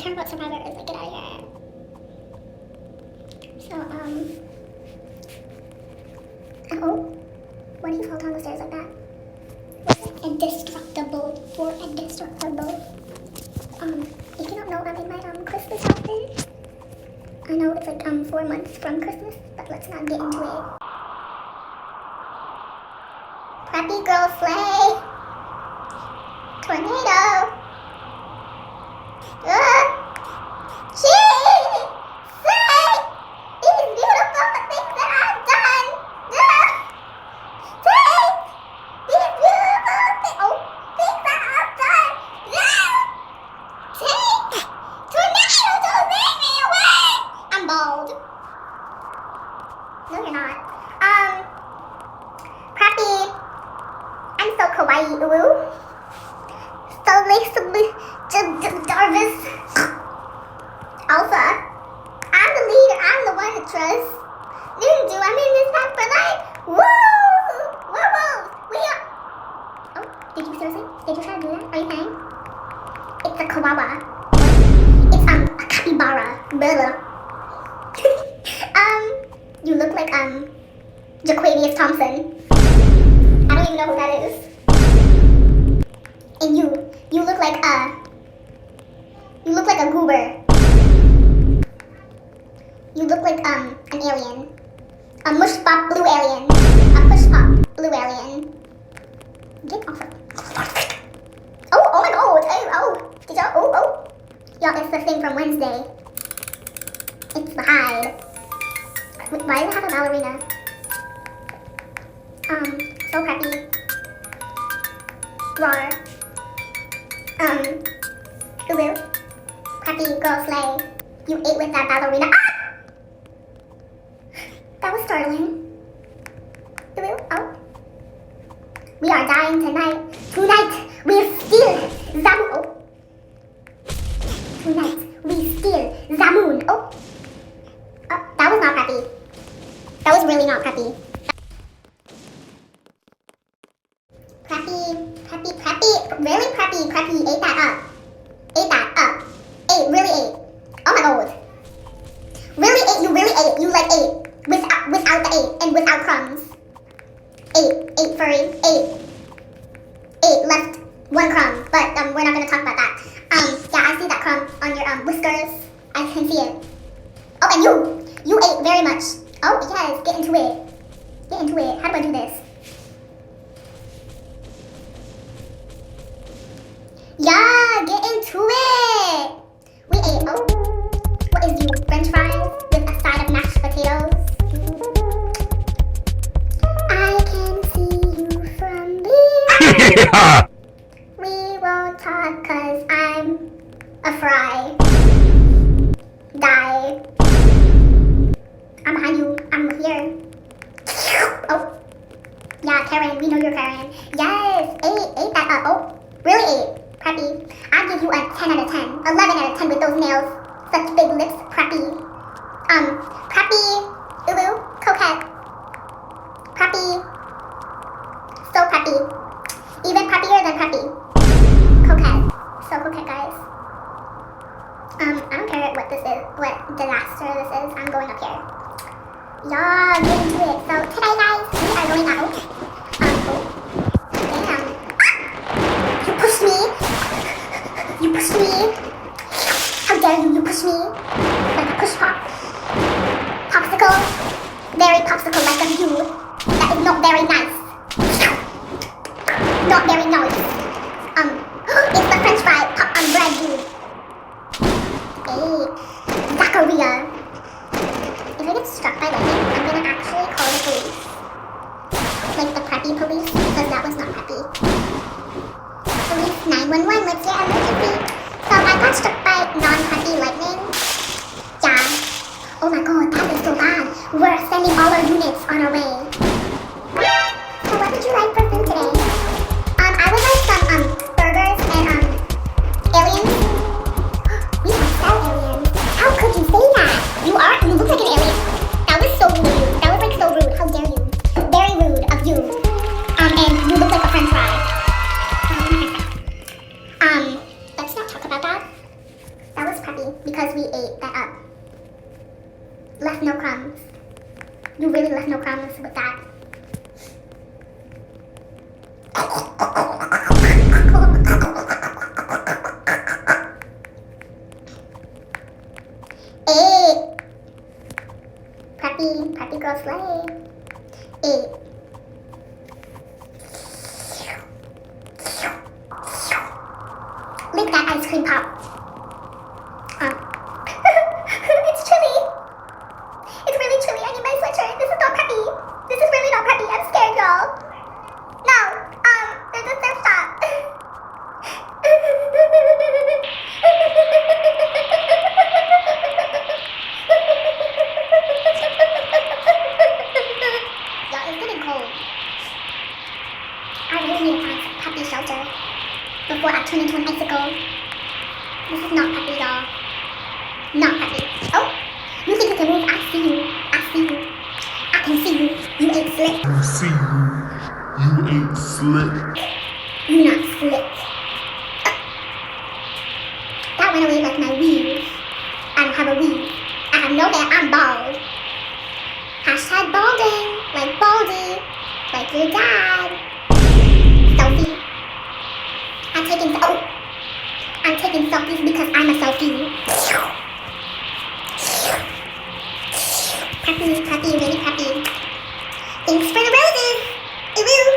care about survivors. Like, get out of here. So, oh, why do you fall down the stairs like that? Indestructible. For indestructible. If you don't know, I'm in my, Christmas outfit. I know it's like, 4 months from Christmas, but let's not get into it. Preppy girl slay! Tornado! No, you're not. Preppy, I'm so kawaii, ooh. So laceably, Jarvis. Alpha, I'm the leader. I'm the one to trust. Ninja, I'm in this pack for life. Woo! Werewolves, we are. Oh, did you seriously? Did you try to do that? Are you paying? It's a kawawa. It's a capybara. Blah. You look like Jaquavius Thompson. I don't even know who that is. And you look like a goober. You look like an alien. A mush pop blue alien. A push pop blue alien. Get off of. Oh my god. Oh. Did y'all? Oh. Y'all, it's the thing from Wednesday. It's the hide. Why does it have a ballerina? So preppy. Roar. Ulu. Preppy girl slay. You ate with that ballerina. Ah! That was startling. Ulu. Oh. We are dying tonight. Tonight, we steal Zamoon. Oh. Tonight, we steal Zamoon. Oh. That was not preppy. That was really not preppy. Preppy. Really preppy ate that up. Really ate. Oh my god. Really ate, you like ate. Without the ate and without crumbs. Ate furry, ate. Left one crumb, but we're not gonna talk about that. Yeah, I see that crumb on your whiskers. I can see it. Oh, and you ate very much. Oh, yes, get into it. How do I do this? Yeah, get into it. We ate, oh, what is you? French fries with a side of mashed potatoes. I can see you from here. We won't talk cause I'm a fry. Die. I'm behind you. I'm here. Oh. Yeah, Karen. We know you're Karen. Yes. Ate that up. Oh. Really ate. Preppy. I'll give you a 10 out of 10. 11 out of 10 with those nails. Such big lips. Preppy. Preppy. Ulu. Coquette. Preppy. So preppy. Even preppier than preppy. Coquette. So coquette, guys. I don't care what this is, what disaster this is. I'm going up here. Y'all get into it. So today, guys, we are going out. Damn. You pushed me. How dare you push me? Like a push pop. Popsicle. Very popsicle like of you. That is not very nice. Not very nice. It's the French fry pop on bread, dude. Hey, Zacharia. If I get struck by lightning, I'm gonna actually call the police. Like the preppy police, because that was not preppy. Police 911, what's your emergency? So I got struck by non-preppy lightning. Yeah. Oh my god, that is so bad. We're sending all our units on our way. So what would you like for food today? I would like some burgers and aliens. We have cell aliens. How could you say that? You look like an alien. That was so rude. That was like so rude. How dare you? Very rude of you. And you look like a French fry. Let's not talk about that. That was preppy. because we ate that up. Left no crumbs. You really left no crumbs with that. Hey, Preppy girl slay. Hey. Lick that ice cream pop. It's chilly. It's really chilly. I need my sweatshirt. This is not Preppy. This is really not Preppy. I'm scared, y'all. No. There's a thrift shop. Y'all, it's getting cold. I really need to find Preppy shelter before I turn into an icicle. This is not Preppy, y'all. Not Preppy. Oh, you think you can move? I see you. I see you. I can see you. You ain't slick. I see you. You ain't slick. You not slick. That went away like my weave. I don't have a weave. I have no hair. I'm bald. Hashtag balding. Like Baldy. Like your dad. Selfie. I'm taking selfies because I'm a selfie. Preppy, really preppy. Thanks for the roses. Ooh.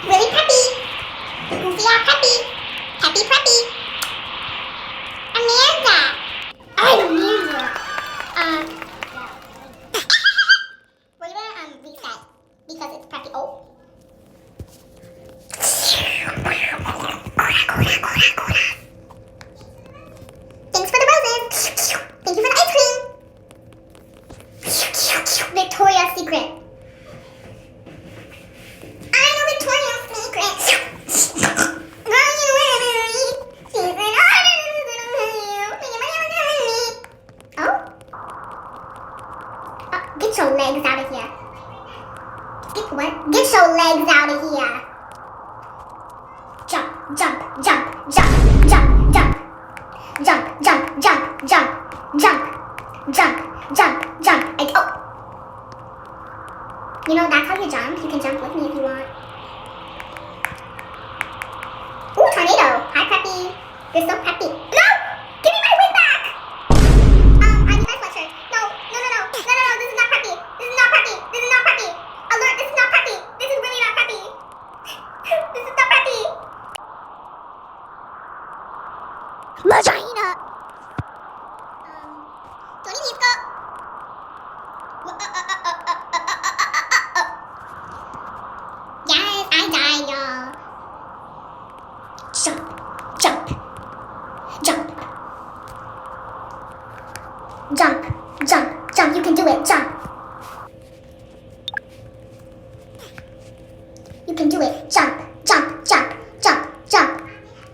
Really preppy. Goofy out preppy. Happy preppy. Amanda. We're gonna reset because it's preppy. Oh. Thanks for the roses. Thank you for the ice cream. Victoria's Secret. I know Victoria's Secret. Oh? Get your legs out of here. Get what? Get your legs out of here. Jump, jump, jump, jump, jump, jump. Jump, jump, jump, jump, jump, jump, jump, jump. Oh. You know, that's how you jump. You can jump with me if you want. Ooh, tornado. Hi, Preppy. You're so preppy. No! Give me my wig back! I need my sweatshirt. No. This is not preppy. This is not preppy. This is not preppy. Alert, this is not preppy. This is really not preppy. This is not preppy. Vagina. Tony Nisko. Yes, I died, y'all. Jump, jump, jump, jump, jump, jump. You can do it. Jump. You can do it. Jump, jump, jump, jump, jump,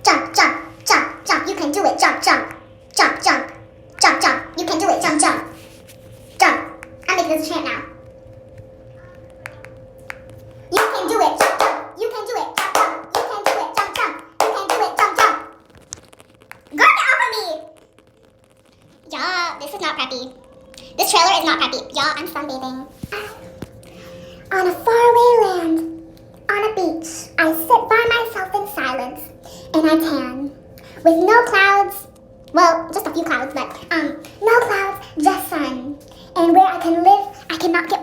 jump, jump, jump, jump. You can do it. Jump, jump, jump, jump, jump, jump. You can do it. Jump, jump, jump. I'm making this a chant now. You can do it. Jump, jump. You can do it. Jump, jump. You can do it. Jump, jump. You can do it. Jump, jump. Girl, get off of me. Y'all, this is not preppy. This trailer is not preppy. Y'all, I'm sunbathing. On a faraway land, on a beach, I sit by myself in silence, and I tan. With no clouds, well, just a few clouds, but, no clouds, just sun. And where I can live, I cannot get,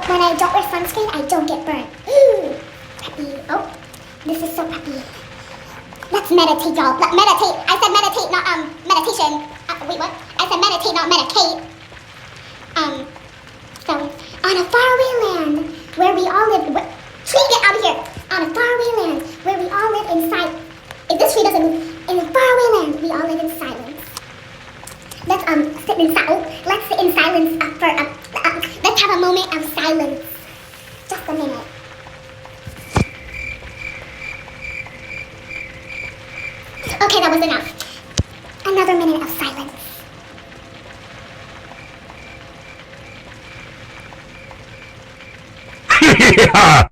when I don't wear sunscreen, I don't get burnt. Ooh, preppy. Oh, this is so preppy. Let's meditate, y'all. Meditate. I said meditate, not, meditation. Wait, what? I said meditate, not medicate. So, on a faraway land where we all live, tree, get out of here! On a faraway land where we all live in silence. If this tree doesn't move, in a faraway land, we all live in silence. Let's sit in silence. Let's sit in silence let's have a moment of silence. Just a minute. Okay, that was enough. Another minute of silence. Yeah.